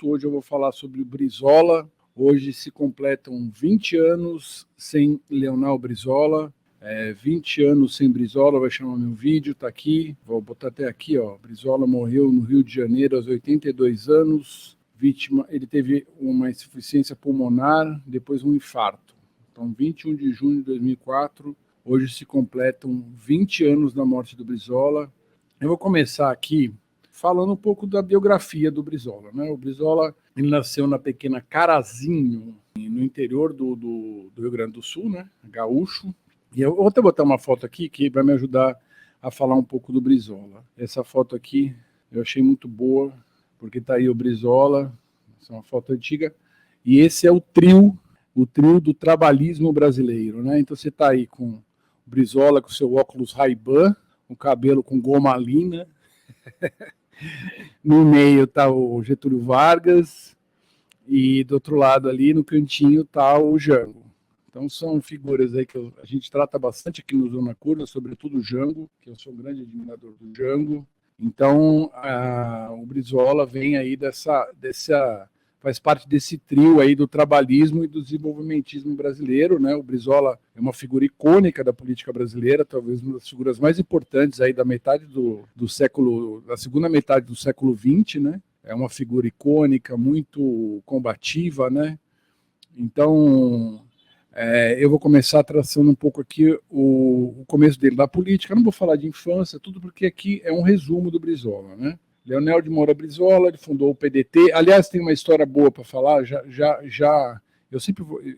Hoje eu vou falar sobre o Brizola. Hoje se completam 20 anos sem Leonel Brizola. 20 anos sem Brizola, vai chamar meu vídeo, tá aqui. Vou botar até aqui, ó. Brizola morreu no Rio de Janeiro aos 82 anos. Vítima, ele teve uma insuficiência pulmonar, depois um infarto. Então, 21 de junho de 2004, hoje se completam 20 anos da morte do Brizola. Eu vou começar aqui falando um pouco da biografia do Brizola, né? O Brizola, ele nasceu na pequena Carazinho, no interior do Rio Grande do Sul, né? Gaúcho. E eu vou até botar uma foto aqui que vai me ajudar a falar um pouco do Brizola. Essa foto aqui eu achei muito boa, porque tá aí o Brizola, essa é uma foto antiga, e esse é o trio do trabalhismo brasileiro, né? Então você tá aí com o Brizola com seu óculos Ray-Ban, o cabelo com gomalina, no meio tá o Getúlio Vargas, e do outro lado ali, no cantinho, tá o Jango. Então são figuras aí que a gente trata bastante aqui no Zona Curva, sobretudo o Jango, que eu sou um grande admirador do Jango. Então o Brizola vem aí faz parte desse trio aí do trabalhismo e do desenvolvimentismo brasileiro, né? O Brizola é uma figura icônica da política brasileira, talvez uma das figuras mais importantes aí da segunda metade do século XX, né? É uma figura icônica, muito combativa, né? Então, eu vou começar traçando um pouco aqui o começo dele da política. Eu não vou falar de infância, tudo porque aqui é um resumo do Brizola, né? Leonel de Moura Brizola, ele fundou o PDT. Aliás, tem uma história boa para falar.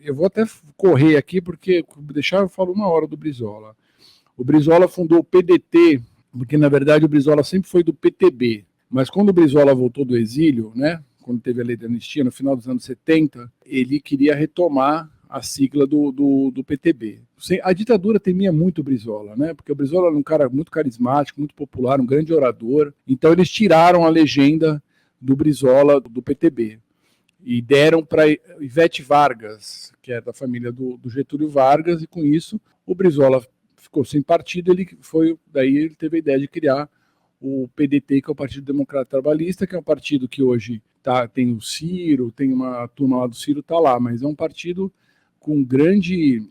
Eu vou até correr aqui porque deixar eu falo uma hora do Brizola. O Brizola fundou o PDT porque na verdade o Brizola sempre foi do PTB. Mas quando o Brizola voltou do exílio, né? Quando teve a lei da anistia no final dos anos 70, ele queria retomar a sigla do PTB. A ditadura temia muito o Brizola, né? Porque o Brizola era um cara muito carismático, muito popular, um grande orador. Então eles tiraram a legenda do Brizola do PTB e deram para Ivete Vargas, que é da família do Getúlio Vargas, e com isso o Brizola ficou sem partido. Daí ele teve a ideia de criar o PDT, que é o Partido Democrata Trabalhista, que é um partido que hoje tem o Ciro, tem uma turma lá do Ciro, tá lá, mas é um partido com grande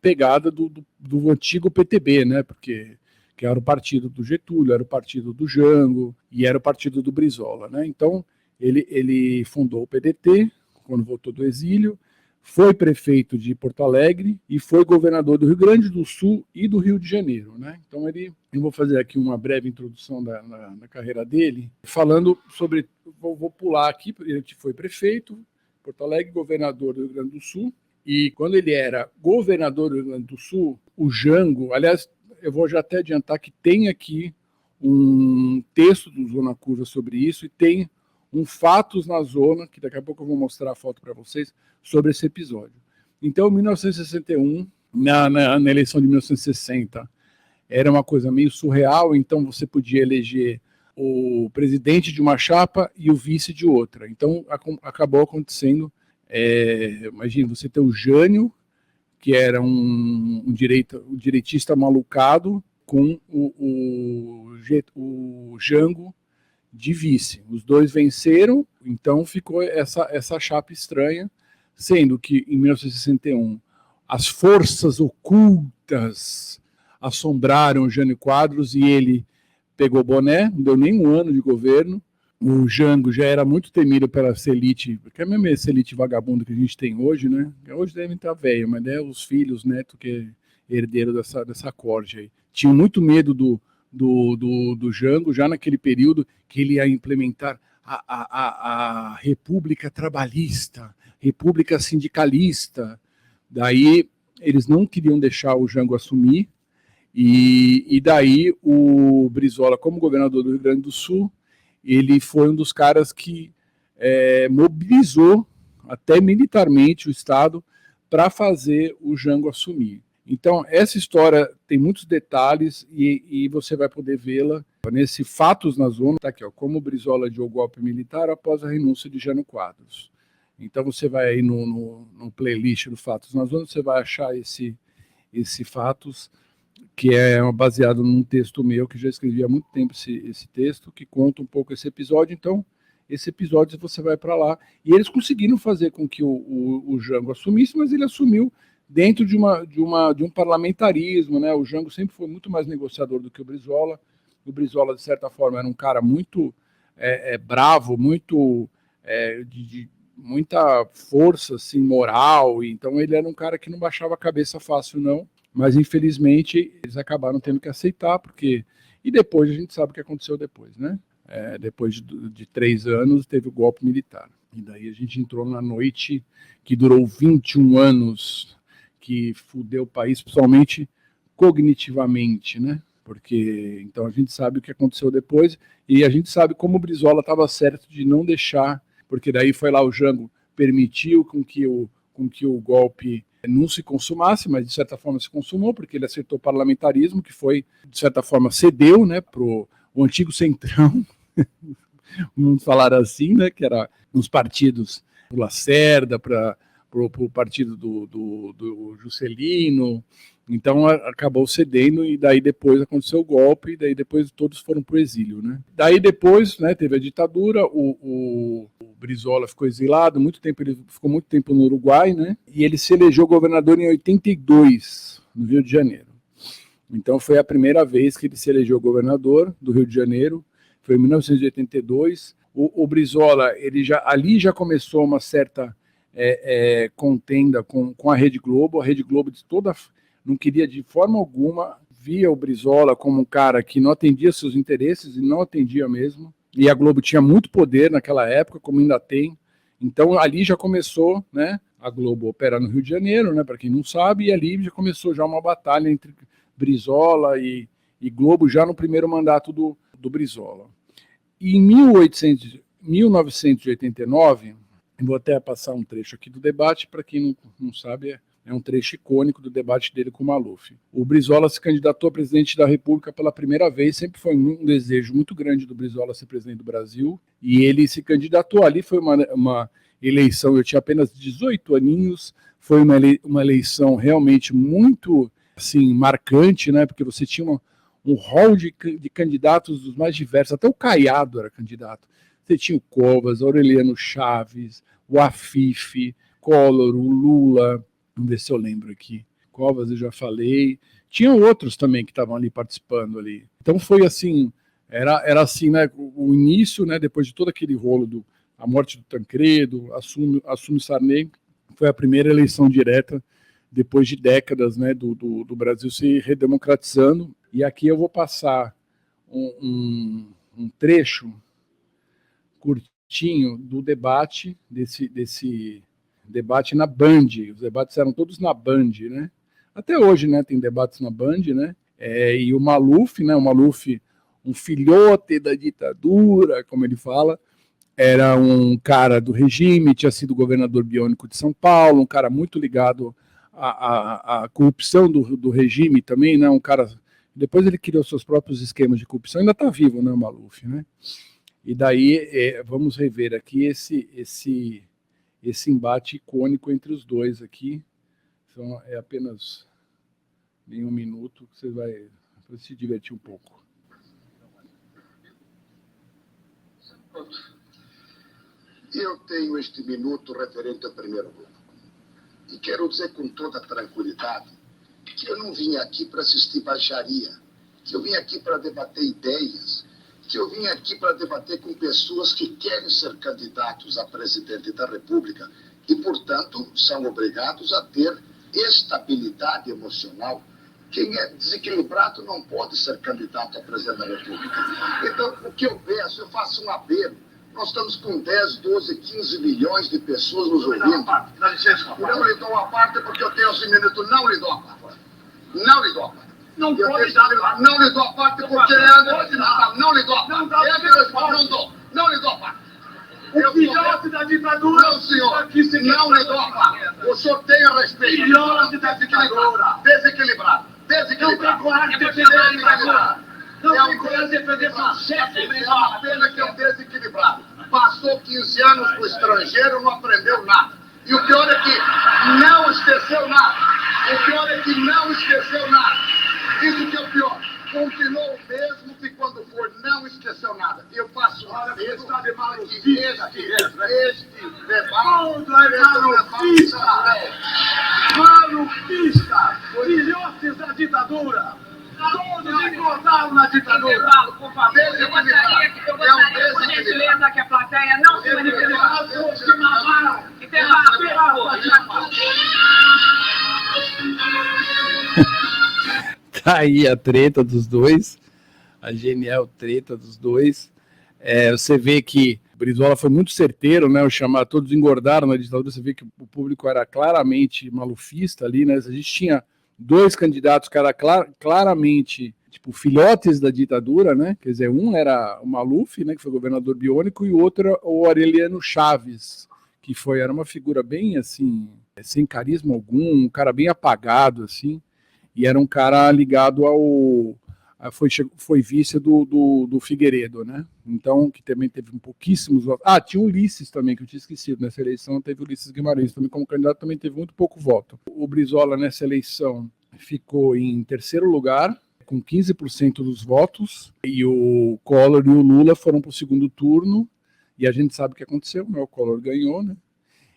pegada do antigo PTB, né? Porque que era o partido do Getúlio, era o partido do Jango e era o partido do Brizola, né? Então ele fundou o PDT quando voltou do exílio, foi prefeito de Porto Alegre e foi governador do Rio Grande do Sul e do Rio de Janeiro, né? Então eu vou fazer aqui uma breve introdução da carreira dele, falando sobre, vou pular aqui, ele foi prefeito, Porto Alegre, governador do Rio Grande do Sul, e quando ele era governador do Rio Grande do Sul, o Jango, aliás, eu vou já até adiantar que tem aqui um texto do Zona Curva sobre isso, e tem um Fatos na Zona, que daqui a pouco eu vou mostrar a foto para vocês, sobre esse episódio. Então, em 1961, na eleição de 1960, era uma coisa meio surreal, então você podia eleger o presidente de uma chapa e o vice de outra. Então, acabou acontecendo, imagina, você ter o Jânio, que era um direitista malucado, com o Jango de vice. Os dois venceram, então ficou essa chapa estranha, sendo que em 1961 as forças ocultas assombraram o Jânio Quadros e ele pegou o boné, não deu nem um ano de governo. O Jango já era muito temido pela essa elite, porque é a mesma essa elite vagabunda que a gente tem hoje, né? Hoje devem estar velho, mas os filhos, neto, que é herdeiro dessa corte aí. Tinham muito medo do Jango, já naquele período que ele ia implementar a República Trabalhista, República Sindicalista. Daí eles não queriam deixar o Jango assumir, e daí o Brizola, como governador do Rio Grande do Sul, ele foi um dos caras que mobilizou até militarmente o Estado para fazer o Jango assumir. Então, essa história tem muitos detalhes e você vai poder vê-la nesse Fatos na Zona, tá aqui, ó, como o Brizola adiou o golpe militar após a renúncia de Jânio Quadros. Então, você vai aí no playlist do Fatos na Zona, você vai achar esse Fatos, que é baseado num texto meu, que já escrevi há muito tempo esse texto, que conta um pouco esse episódio. Então, esse episódio você vai para lá. E eles conseguiram fazer com que o Jango assumisse, mas ele assumiu dentro de um parlamentarismo, né? O Jango sempre foi muito mais negociador do que o Brizola. O Brizola, de certa forma, era um cara muito bravo, muito de muita força assim, moral, então ele era um cara que não baixava a cabeça fácil, não. Mas, infelizmente, eles acabaram tendo que aceitar, porque... E depois a gente sabe o que aconteceu depois, né? Depois de 3 anos, teve o golpe militar. E daí a gente entrou na noite que durou 21 anos, que fudeu o país, principalmente cognitivamente, né? Porque, então, a gente sabe o que aconteceu depois, e a gente sabe como o Brizola estava certo de não deixar, porque daí foi lá o Jango, permitiu com que o golpe não se consumasse, mas de certa forma se consumou, porque ele aceitou o parlamentarismo, que foi, de certa forma, cedeu, né, para o antigo Centrão, vamos falar assim, né, que era uns partidos do Lacerda, para o partido do Juscelino. Então acabou cedendo, e daí depois aconteceu o golpe, e daí depois todos foram para o exílio, né? Daí depois, né, teve a ditadura, o Brizola ficou exilado, ele ficou muito tempo no Uruguai, né? E ele se elegeu governador em 82, no Rio de Janeiro. Então foi a primeira vez que ele se elegeu governador do Rio de Janeiro, foi em 1982. O Brizola, ali já começou uma certa contenda com a Rede Globo. A Rede Globo não queria de forma alguma, via o Brizola como um cara que não atendia seus interesses, e não atendia mesmo. E a Globo tinha muito poder naquela época, como ainda tem. Então ali já começou, né? A Globo opera no Rio de Janeiro, né? Para quem não sabe, e ali já começou já uma batalha entre Brizola e Globo, já no primeiro mandato do Brizola. E em 1989, vou até passar um trecho aqui do debate, para quem não sabe, é um trecho icônico do debate dele com o Maluf. O Brizola se candidatou a presidente da República pela primeira vez, sempre foi um desejo muito grande do Brizola ser presidente do Brasil, e ele se candidatou. Ali foi uma eleição, eu tinha apenas 18 aninhos, foi uma eleição realmente muito assim, marcante, né? Porque você tinha um hall de candidatos dos mais diversos, até o Caiado era candidato. Você tinha o Covas, Aureliano Chaves, o Afif, Collor, o Lula, vamos ver se eu lembro aqui. Covas eu já falei. Tinha outros também que estavam ali participando ali. Então foi assim, era assim, né? O início, né? Depois de todo aquele rolo a morte do Tancredo, assume Sarney, foi a primeira eleição direta depois de décadas, né? Do Brasil se redemocratizando. E aqui eu vou passar um trecho curtinho do debate, desse debate na Band. Os debates eram todos na Band, né? Até hoje, né, tem debates na Band, né? E o Maluf, né, um filhote da ditadura, como ele fala, era um cara do regime, tinha sido governador biônico de São Paulo, um cara muito ligado à corrupção do regime também, né? Um cara... Depois ele criou seus próprios esquemas de corrupção, ainda está vivo, né, o Maluf, né? E daí vamos rever aqui esse embate icônico entre os dois aqui. Então, é apenas em um minuto que você vai se divertir um pouco. Eu tenho este minuto referente ao primeiro grupo. E quero dizer com toda tranquilidade que eu não vim aqui para assistir baixaria, que eu vim aqui para debater ideias, que eu vim aqui para debater com pessoas que querem ser candidatos a presidente da República e, portanto, são obrigados a ter estabilidade emocional. Quem é desequilibrado não pode ser candidato a presidente da República. Então, o que eu peço, eu faço um apelo. Nós estamos com 10, 12, 15 milhões de pessoas nos ouvindo. Não lhe dou a parte porque eu tenho 11 minutos. Não lhe dou a parte. Não lhe dou a parte. Não lhe dou a parte porque não lhe dou a parte. Não dou. Não lhe dou a parte. O filhote da ditadura. Não, senhor. Não lhe dou a parte. O senhor tem a respeito. Filhote da ditadura. Desequilibrado. Não tem coragem de defender a ditadura. Não tem coragem de defender seu chefe. É uma pena que é um desequilibrado. Passou 15 anos no estrangeiro, não aprendeu nada. E o pior é que não esqueceu nada. Isso que é o pior. Continuou o mesmo sempre quando for, não esqueceu nada. Eu faço isso. Está de malufista. Este debate malufista. Malufista. Filhotes da ditadura. Todos engordaram na ditadura. Por favor, eu gostaria, por gentileza, que a plateia não se manifestasse. Tá aí a treta dos dois, a genial treta dos dois. Você vê que o Brizola foi muito certeiro, né? O chamar todos engordaram na ditadura. Você vê que o público era claramente malufista ali, né? A gente tinha dois candidatos que eram claramente tipo filhotes da ditadura, né? Quer dizer, um era o Maluf, né? Que foi governador biônico, e o outro era o Aureliano Chaves, que era uma figura bem assim, sem carisma algum, um cara bem apagado assim. E era um cara ligado foi vice do Figueiredo, né? Então, que também teve pouquíssimos votos. Tinha o Ulisses também, que eu tinha esquecido. Nessa eleição teve o Ulisses Guimarães, também como candidato, também teve muito pouco voto. O Brizola, nessa eleição, ficou em terceiro lugar, com 15% dos votos, e o Collor e o Lula foram para o segundo turno, e a gente sabe o que aconteceu, né? O Collor ganhou, né?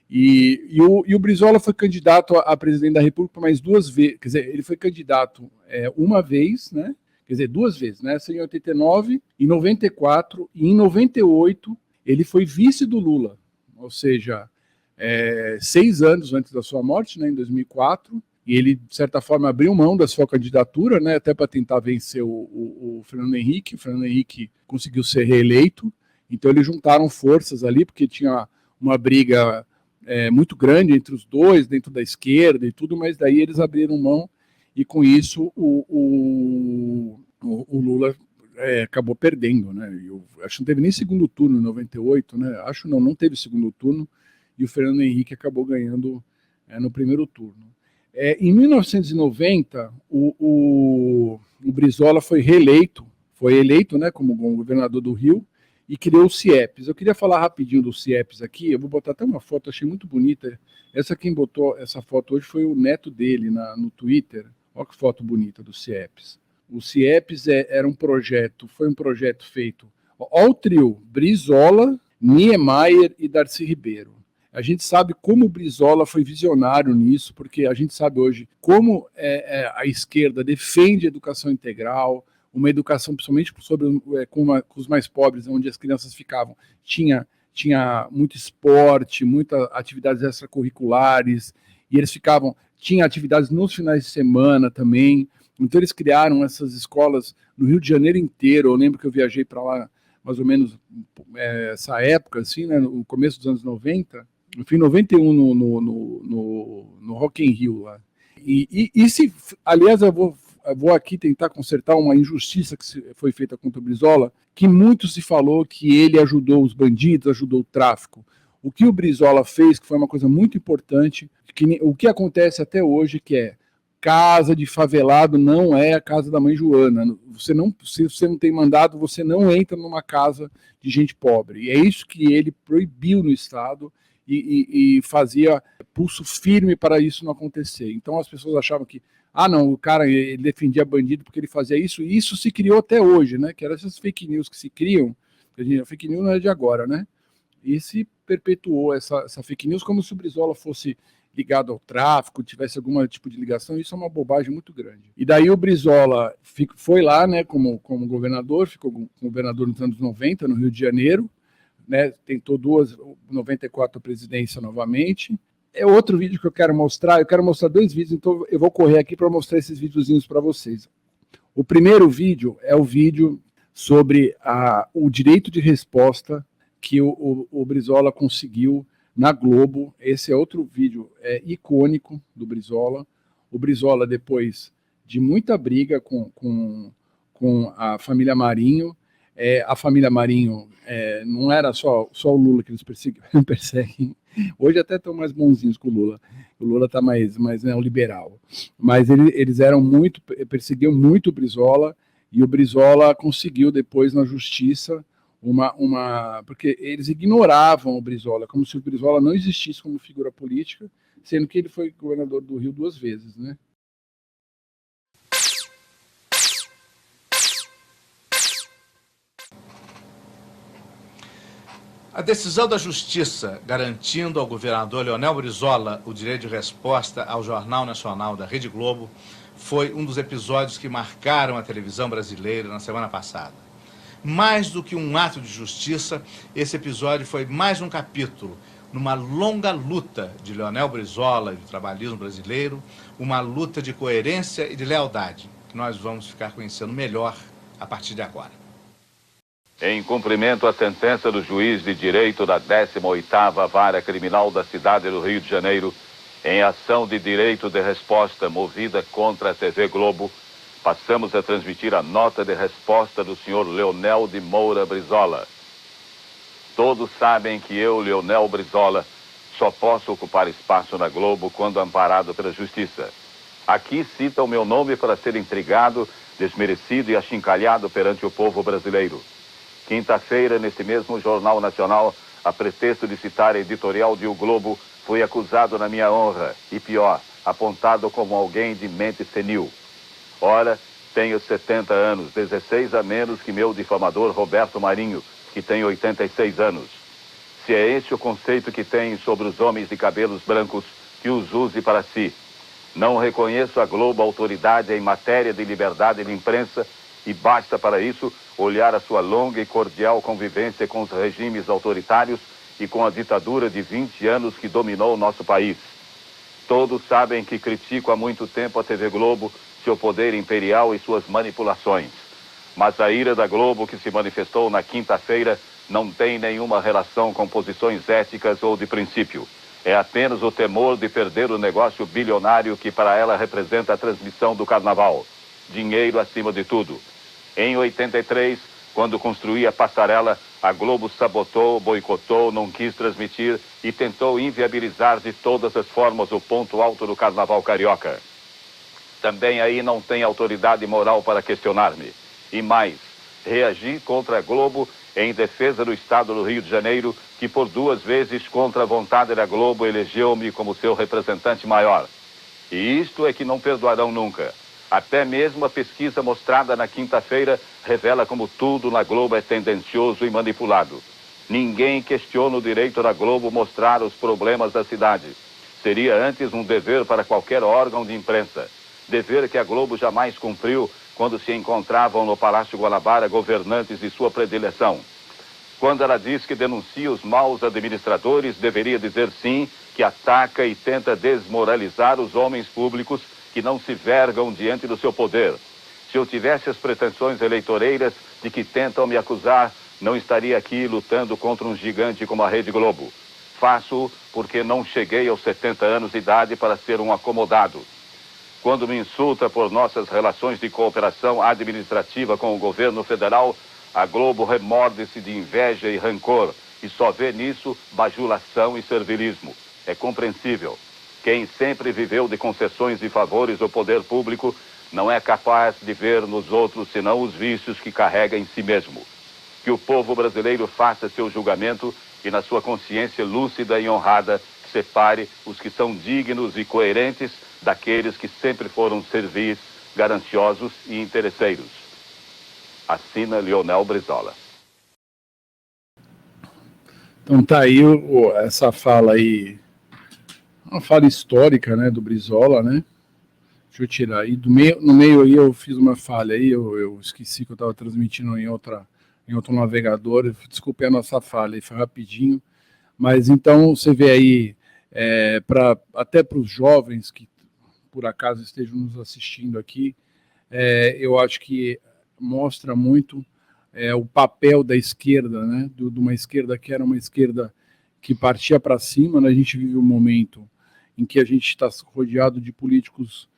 E o Brizola foi candidato a presidente da República mais duas vezes, quer dizer, ele foi candidato uma vez, né? Quer dizer, duas vezes, né? Em 89, em 94 e em 98 ele foi vice do Lula, ou seja, 6 anos antes da sua morte, né? Em 2004, e ele, de certa forma, abriu mão da sua candidatura, né? Até para tentar vencer o Fernando Henrique. O Fernando Henrique conseguiu ser reeleito, então eles juntaram forças ali, porque tinha uma briga muito grande entre os dois, dentro da esquerda e tudo, mas daí eles abriram mão e com isso o Lula acabou perdendo, né? Eu acho que não teve nem segundo turno em 98, né? Acho não teve segundo turno e o Fernando Henrique acabou ganhando no primeiro turno. Em 1990, o Brizola foi eleito, né, como governador do Rio, e criou o CIEPS. Eu queria falar rapidinho do CIEPS aqui, eu vou botar até uma foto, achei muito bonita. Quem botou essa foto hoje foi o neto dele no Twitter. Olha que foto bonita do CIEPS. O CIEPS foi um projeto feito ao trio Brizola, Niemeyer e Darcy Ribeiro. A gente sabe como o Brizola foi visionário nisso, porque a gente sabe hoje como a esquerda defende a educação integral, uma educação principalmente com os mais pobres, onde as crianças ficavam. Tinha muito esporte, muitas atividades extracurriculares, e eles tinha atividades nos finais de semana também. Então eles criaram essas escolas no Rio de Janeiro inteiro. Eu lembro que eu viajei para lá mais ou menos essa época, assim, né, no começo dos anos 90, eu fui em 91 no Rock in Rio lá. Aliás, eu vou aqui tentar consertar uma injustiça que foi feita contra o Brizola, que muito se falou que ele ajudou os bandidos, ajudou o tráfico. O que o Brizola fez, que foi uma coisa muito importante, o que acontece até hoje, que é casa de favelado não é a casa da mãe Joana. Se você não tem mandado, você não entra numa casa de gente pobre. E é isso que ele proibiu no Estado e fazia pulso firme para isso não acontecer. Então as pessoas achavam que não, o cara ele defendia bandido porque ele fazia isso, e isso se criou até hoje, né? Que eram essas fake news que se criam. A fake news não é de agora, né? E se perpetuou essa fake news como se o Brizola fosse ligado ao tráfico, tivesse algum tipo de ligação. Isso é uma bobagem muito grande. E daí o Brizola foi lá, né, como governador, ficou governador nos anos 90, no Rio de Janeiro, né, tentou 94 a presidência novamente. Outro vídeo que eu quero mostrar 2 vídeos, então eu vou correr aqui para mostrar esses videozinhos para vocês. O primeiro vídeo é o vídeo sobre o direito de resposta que o Brizola conseguiu na Globo. Esse é outro vídeo icônico do Brizola. O Brizola, depois de muita briga com a família Marinho, a família Marinho não era só o Lula que eles perseguem. Hoje até estão mais bonzinhos com o Lula. O Lula está mais neoliberal. Mas eles perseguiam muito o Brizola, e o Brizola conseguiu depois na justiça porque eles ignoravam o Brizola, como se o Brizola não existisse como figura política, sendo que ele foi governador do Rio 2 vezes, né? A decisão da Justiça garantindo ao governador Leonel Brizola o direito de resposta ao Jornal Nacional da Rede Globo foi um dos episódios que marcaram a televisão brasileira na semana passada. Mais do que um ato de justiça, esse episódio foi mais um capítulo numa longa luta de Leonel Brizola e do trabalhismo brasileiro, uma luta de coerência e de lealdade, que nós vamos ficar conhecendo melhor a partir de agora. Em cumprimento à sentença do juiz de direito da 18ª Vara Criminal da cidade do Rio de Janeiro, em ação de direito de resposta movida contra a TV Globo, passamos a transmitir a nota de resposta do senhor Leonel de Moura Brizola. Todos sabem que eu, Leonel Brizola, só posso ocupar espaço na Globo quando amparado pela Justiça. Aqui cita o meu nome para ser intrigado, desmerecido e achincalhado perante o povo brasileiro. Quinta-feira, nesse mesmo Jornal Nacional, a pretexto de citar a editorial de O Globo, fui acusado na minha honra, e pior, apontado como alguém de mente senil. Ora, tenho 70 anos, 16 a menos que meu difamador Roberto Marinho, que tem 86 anos. Se é esse o conceito que tem sobre os homens de cabelos brancos, que os use para si. Não reconheço a Globo autoridade em matéria de liberdade de imprensa, e basta para isso olhar a sua longa e cordial convivência com os regimes autoritários e com a ditadura de 20 anos que dominou o nosso país. Todos sabem que critico há muito tempo a TV Globo, seu poder imperial e suas manipulações. Mas a ira da Globo que se manifestou na quinta-feira não tem nenhuma relação com posições éticas ou de princípio. É apenas o temor de perder o negócio bilionário que para ela representa a transmissão do carnaval. Dinheiro acima de tudo. Em 83, quando construía a passarela, a Globo sabotou, boicotou, não quis transmitir e tentou inviabilizar de todas as formas o ponto alto do carnaval carioca. Também aí não tem autoridade moral para questionar-me. E mais, reagi contra a Globo em defesa do Estado do Rio de Janeiro, que por 2 vezes, contra a vontade da Globo, elegeu-me como seu representante maior. E isto é que não perdoarão nunca. Até mesmo a pesquisa mostrada na quinta-feira revela como tudo na Globo é tendencioso e manipulado. Ninguém questiona o direito da Globo mostrar os problemas da cidade. Seria antes um dever para qualquer órgão de imprensa. Dever que a Globo jamais cumpriu quando se encontravam no Palácio Guanabara governantes de sua predileção. Quando ela diz que denuncia os maus administradores, deveria dizer sim que ataca e tenta desmoralizar os homens públicos que não se vergam diante do seu poder. Se eu tivesse as pretensões eleitoreiras de que tentam me acusar, não estaria aqui lutando contra um gigante como a Rede Globo. Faço-o porque não cheguei aos 70 anos de idade para ser um acomodado. Quando me insulta por nossas relações de cooperação administrativa com o governo federal, a Globo remorde-se de inveja e rancor e só vê nisso bajulação e servilismo. É compreensível. Quem sempre viveu de concessões e favores ao poder público não é capaz de ver nos outros senão os vícios que carrega em si mesmo. Que o povo brasileiro faça seu julgamento e, na sua consciência lúcida e honrada, separe os que são dignos e coerentes daqueles que sempre foram servis, gananciosos e interesseiros. Assina Leonel Brizola. Então tá aí essa fala aí, uma fala histórica, né, do Brizola, né? Deixa eu tirar aí. No meio aí eu fiz uma falha aí, eu esqueci que eu estava transmitindo em outro navegador. Desculpe a nossa falha aí, foi rapidinho. Mas então você vê aí, até para os jovens que por acaso estejam nos assistindo aqui, eu acho que mostra muito o papel da esquerda, né? De uma esquerda que era uma esquerda que partia para cima, né? A gente vive um momento em que a gente está rodeado de políticos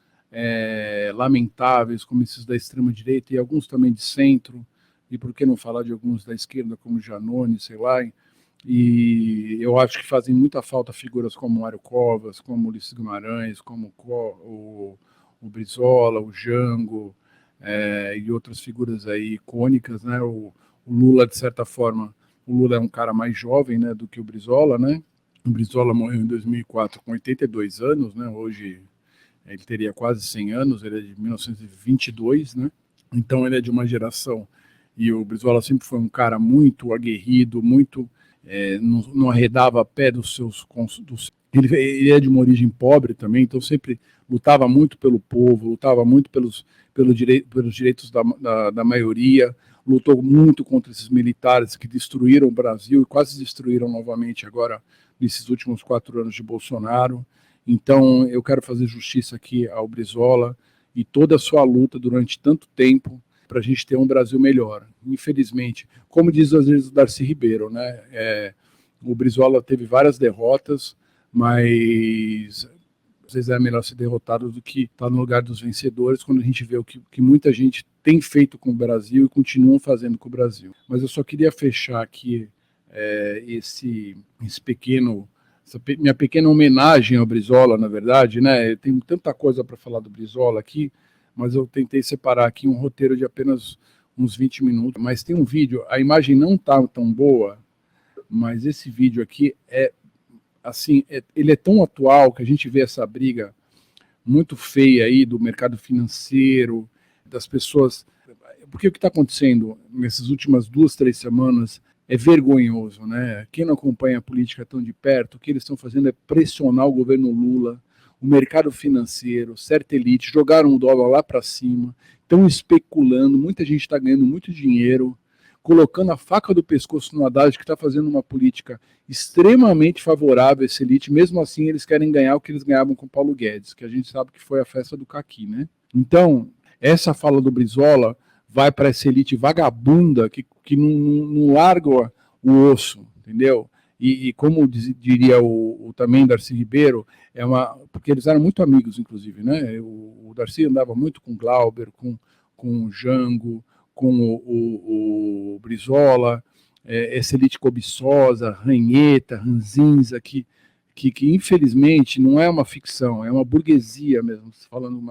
lamentáveis, como esses da extrema-direita, e alguns também de centro, e por que não falar de alguns da esquerda, como Janone, sei lá, e eu acho que fazem muita falta figuras como Mário Covas, como Ulisses Guimarães, como o Brizola, o Jango, e outras figuras aí icônicas, né? O Lula, de certa forma, o Lula é um cara mais jovem, né, do que o Brizola, né? O Brizola morreu em 2004 com 82 anos, né? Hoje ele teria quase 100 anos, ele é de 1922, né? Então ele é de uma geração, e o Brizola sempre foi um cara muito aguerrido, muito não arredava a pé dos seus... Ele é de uma origem pobre também, então sempre lutava muito pelo povo, lutava muito pelos direitos da maioria, lutou muito contra esses militares que destruíram o Brasil e quase destruíram novamente agora nesses últimos 4 anos de Bolsonaro. Então eu quero fazer justiça aqui ao Brizola e toda a sua luta durante tanto tempo para a gente ter um Brasil melhor. Infelizmente, como diz às vezes o Darcy Ribeiro, né? O Brizola teve várias derrotas, mas às vezes é melhor ser derrotado do que estar no lugar dos vencedores, quando a gente vê o que muita gente tem feito com o Brasil e continuam fazendo com o Brasil. Mas eu só queria fechar aqui essa minha pequena homenagem ao Brizola, na verdade, né? Eu tenho tanta coisa para falar do Brizola aqui, mas eu tentei separar aqui um roteiro de apenas uns 20 minutos. Mas tem um vídeo, a imagem não está tão boa, mas esse vídeo aqui assim, ele é tão atual que a gente vê essa briga muito feia aí do mercado financeiro, das pessoas, porque o que está acontecendo nessas últimas 2, 3 semanas é vergonhoso, né? Quem não acompanha a política tão de perto, o que eles estão fazendo é pressionar o governo Lula, o mercado financeiro, certa elite, jogaram o dólar lá para cima, estão especulando, muita gente está ganhando muito dinheiro, colocando a faca do pescoço no Haddad, que está fazendo uma política extremamente favorável a essa elite. Mesmo assim, eles querem ganhar o que eles ganhavam com Paulo Guedes, que a gente sabe que foi a festa do caqui, né? Então, essa fala do Brizola vai para essa elite vagabunda que não larga o osso, entendeu? E como diria também Darcy Ribeiro, porque eles eram muito amigos, inclusive, né? O Darcy andava muito com o Glauber, com o Jango, com o Brizola, essa elite cobiçosa, ranheta, ranzinza, que infelizmente não é uma ficção, é uma burguesia mesmo, falando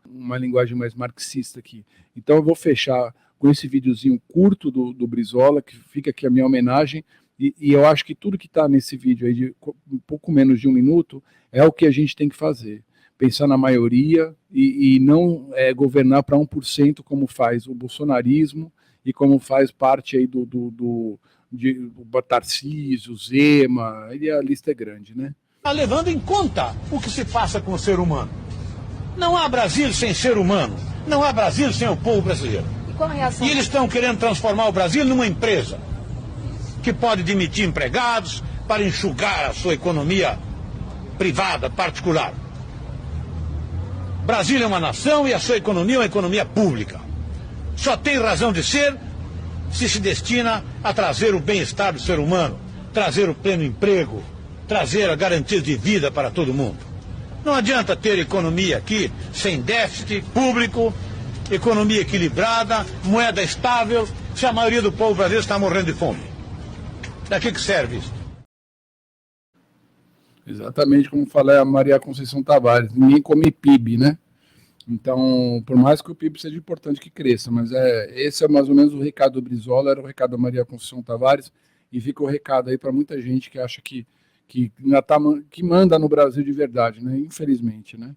uma linguagem mais marxista aqui. Então eu vou fechar com esse videozinho curto do Brizola, que fica aqui a minha homenagem, e eu acho que tudo que está nesse vídeo aí de um pouco menos de 1 minuto é o que a gente tem que fazer. Pensar na maioria e não governar para 1%, como faz o bolsonarismo e como faz parte aí do Tarcísio, Zema, e a lista é grande, né? Levando em conta o que se passa com o ser humano. Não há Brasil sem ser humano. Não há Brasil sem o povo brasileiro. E qual a reação? E eles estão querendo transformar o Brasil numa empresa que pode demitir empregados para enxugar a sua economia privada, particular. Brasil é uma nação e a sua economia é uma economia pública. Só tem razão de ser se destina a trazer o bem-estar do ser humano, trazer o pleno emprego, trazer a garantia de vida para todo mundo. Não adianta ter economia aqui sem déficit público, economia equilibrada, moeda estável, se a maioria do povo brasileiro está morrendo de fome. Para que serve isso? Exatamente como falei a Maria Conceição Tavares, ninguém come PIB, né? Então, por mais que o PIB seja importante que cresça, mas esse é mais ou menos o recado do Brizola, era o recado da Maria Conceição Tavares, e fica o recado aí para muita gente que acha que manda no Brasil de verdade, né? Infelizmente, né?